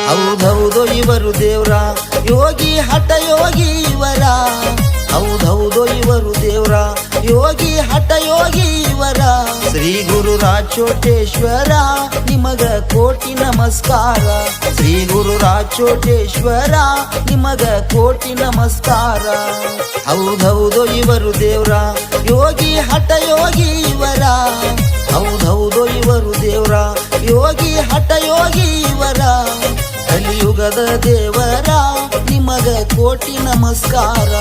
ಹೌದೌದು ಇವರು ದೇವ್ರ ಯೋಗಿ ಹಠ ಯೋಗಿ ಇವರ. ಹೌದೌದು ಇವರು ದೇವ್ರ ಯೋಗಿ ಹಠ ಯೋಗಿ ಇವರ. ಶ್ರೀ ಗುರು ರಾಚೋಟೇಶ್ವರ ನಿಮಗ ಕೋಟಿ ನಮಸ್ಕಾರ. ಶ್ರೀ ಗುರು ರಾಚೋಟೇಶ್ವರ ನಿಮಗ ಕೋಟಿ ನಮಸ್ಕಾರ. ಹೌದೌದು ಇವರು ದೇವ್ರ ಯೋಗಿ ಹಠ ಯೋಗಿ ಇವರ. ಹೌದೌದು ಇವರು ದೇವ್ರ ಯೋಗಿ ಹಠ ಯೋಗಿ ಇವರ. ಕಲಿಯುಗದ ದೇವರ ನಿಮಗ ಕೋಟಿ ನಮಸ್ಕಾರ.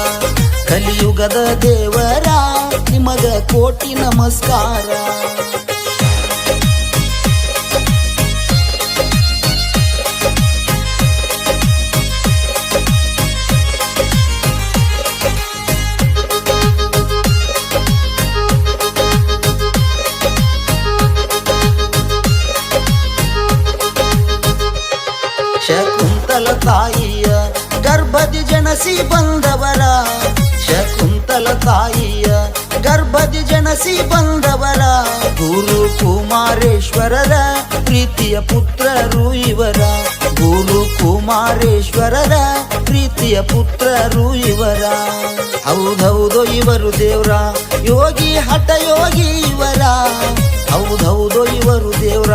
ಕಲಿಯುಗದ ದೇವರ ನಿಮಗ ಕೋಟಿ ನಮಸ್ಕಾರ. ಶಕುಂತಲ ತಾಯಿಯ ಗರ್ಭದಿ ಜನಸಿ ಬಂದವರ. ಶಕುಂತಲ ತಾಯಿಯ ಗರ್ಭದಿ ಜನಸಿ ಬಂದವರ. ಗುರು ಕುಮಾರೇಶ್ವರರ ಪ್ರೀತಿಯ ಪುತ್ರರು ಇವರ. ಗುರು ಕುಮಾರೇಶ್ವರರ ಪ್ರೀತಿಯ ಪುತ್ರರು ಇವರ. ಹೌದೌದು ಇವರು ದೇವ್ರ ಯೋಗಿ ಹಠ ಯೋಗಿ ಇವರ. ಹೌದೌದು ಇವರು ದೇವ್ರ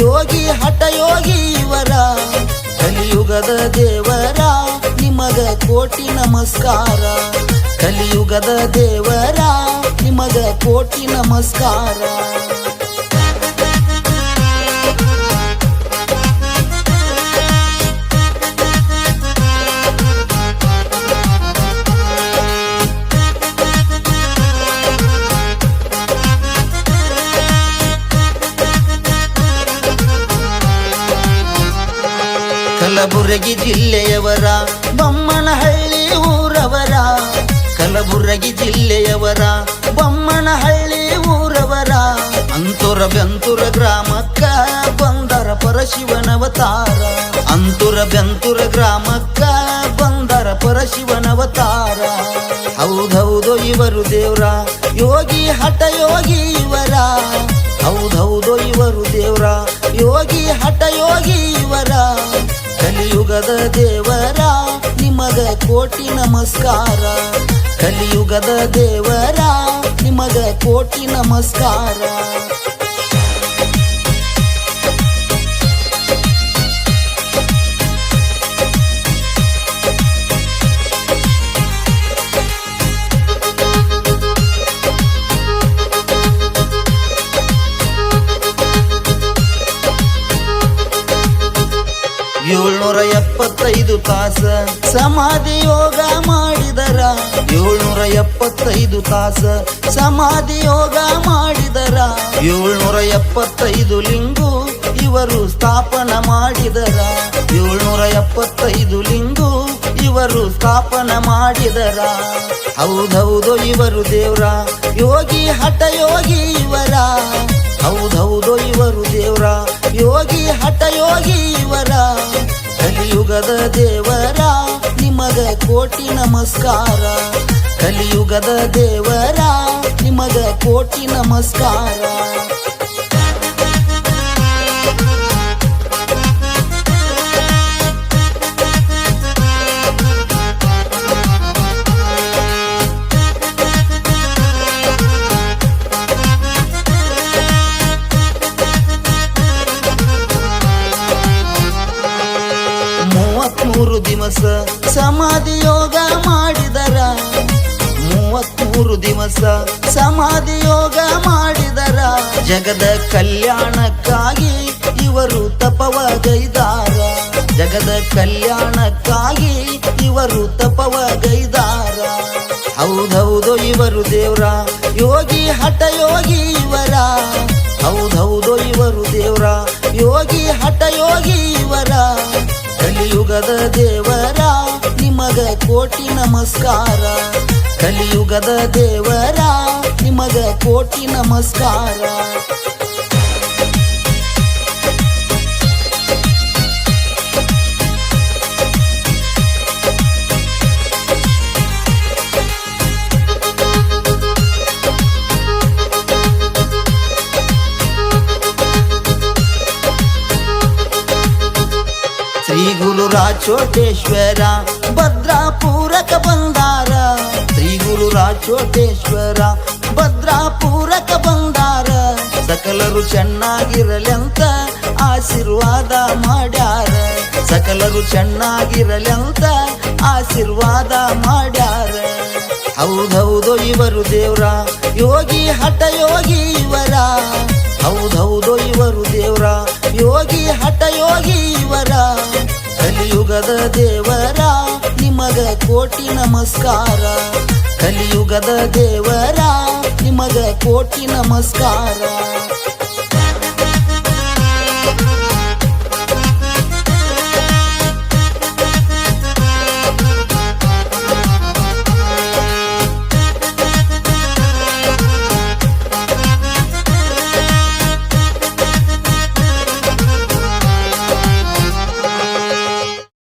ಯೋಗಿ ಹಠ ಯೋಗಿ ಇವರ. ಕಲಿಯುಗದ ದೇವರ ನಿಮಗ ಕೋಟಿ ನಮಸ್ಕಾರ. ಕಲಿಯುಗದ ದೇವರ ನಿಮಗ ಕೋಟಿ ನಮಸ್ಕಾರ. ಕಲಬುರಗಿ ಜಿಲ್ಲೆಯವರ ಬೊಮ್ಮನಹಳ್ಳಿ ಊರವರ. ಕಲಬುರಗಿ ಜಿಲ್ಲೆಯವರ ಬೊಮ್ಮನಹಳ್ಳಿ ಊರವರ. ಅಂತುರ ಬೆಂತುರ ಗ್ರಾಮಕ್ಕ ಬಂದರ ಪರಶಿವನವತಾರ. ಅಂತುರ ಬೆಂತುರ ಗ್ರಾಮಕ್ಕ ಬಂದರ ಪರಶಿವನವತಾರ. ಹೌದೌದು ಇವರು ದೇವ್ರ ಯೋಗಿ ಹಠ ಯೋಗಿ ಇವರ. ಹೌದೌದು ಇವರು ದೇವ್ರ ಯೋಗಿ ಹಠ ಯೋಗಿ ಇವರ. ಕಲಿಯುಗದ ದೇವರ ನಿಮಗ ಕೋಟಿ ನಮಸ್ಕಾರ. ಕಲಿಯುಗದ ದೇವರ ನಿಮಗ ಕೋಟಿ ನಮಸ್ಕಾರ. ಏಳ್ನೂರ 75 ತಾಸ ಸಮಾಧಿ ಯೋಗ ಮಾಡಿದರ. 775 ತಾಸ ಸಮಾಧಿ ಯೋಗ ಮಾಡಿದರ. 775 ಲಿಂಗು ಇವರು ಸ್ಥಾಪನ ಮಾಡಿದರ. 775 ಲಿಂಗು ಇವರು ಸ್ಥಾಪನ ಮಾಡಿದರ. ಹೌದೌದು ಇವರು ದೇವ್ರ ಯೋಗಿ ಹಠ ಯೋಗಿ ಇವರ. ಹೌದೌದು ಇವರು ದೇವ್ರ ಯೋಗಿ ಹಠ ಯೋಗಿ ಇವರ. ಕಲಿಯುಗದ ದೇವರ ನಿಮಗ ಕೋಟಿ ನಮಸ್ಕಾರ. ಕಲಿಯುಗದ ದೇವರ ನಿಮಗ ಕೋಟಿ ನಮಸ್ಕಾರ. ದಿವಸ ಸಮಾಧಿ ಯೋಗ ಮಾಡಿದರ. 33 ದಿವಸ ಸಮಾಧಿ ಯೋಗ ಮಾಡಿದರ. ಜಗದ ಕಲ್ಯಾಣಕ್ಕಾಗಿ ಇವರು ತಪವಗೈದಾರ. ಜಗದ ಕಲ್ಯಾಣಕ್ಕಾಗಿ ಇವರು ತಪವಗೈದಾರ. ಹೌದೌದು ಇವರು ದೇವ್ರ ಯೋಗಿ ಹಠ ಯೋಗಿ ಇವರ. ಹೌದೌದು ಇವರು ದೇವ್ರ ಯೋಗಿ ಹಠ ಯೋಗಿ ಇವರ. ಕಲಿಯುಗದ ದೇವರ ನಿಮಗ ಕೋಟಿ ನಮಸ್ಕಾರ. ಕಲಿಯುಗದ ದೇವರ ನಿಮಗ ಕೋಟಿ ನಮಸ್ಕಾರ. ರಾಚೋಟೇಶ್ವರ ಭದ್ರಾಪುರಕ ಬಂದಾರ ಶ್ರೀ ಗುರು ರಾಚೋಟೇಶ್ವರ ಭದ್ರಾಪುರಕ ಬಂದಾರ ಸಕಲರು ಚೆನ್ನಾಗಿರಲಿ ಅಂತ ಆಶೀರ್ವಾದ ಮಾಡ್ಯಾರ ಸಕಲರು ಚೆನ್ನಾಗಿರಲಿ ಅಂತ ಆಶೀರ್ವಾದ ಮಾಡ್ಯಾರ ಹೌದೌದು ಇವರು ದೇವ್ರ ಯೋಗಿ ಹಠ ಯೋಗಿ ಇವರ ಹೌದೌದು ಇವರು ದೇವ್ರ ಯೋಗಿ ಹಠ ಯೋಗಿ ಇವರ ಕಲಿಯುಗದ ದೇವರ ನಿಮಗ ಕೋಟಿ ನಮಸ್ಕಾರ ಕಲಿಯುಗದ ದೇವರ ನಿಮಗ ಕೋಟಿ ನಮಸ್ಕಾರ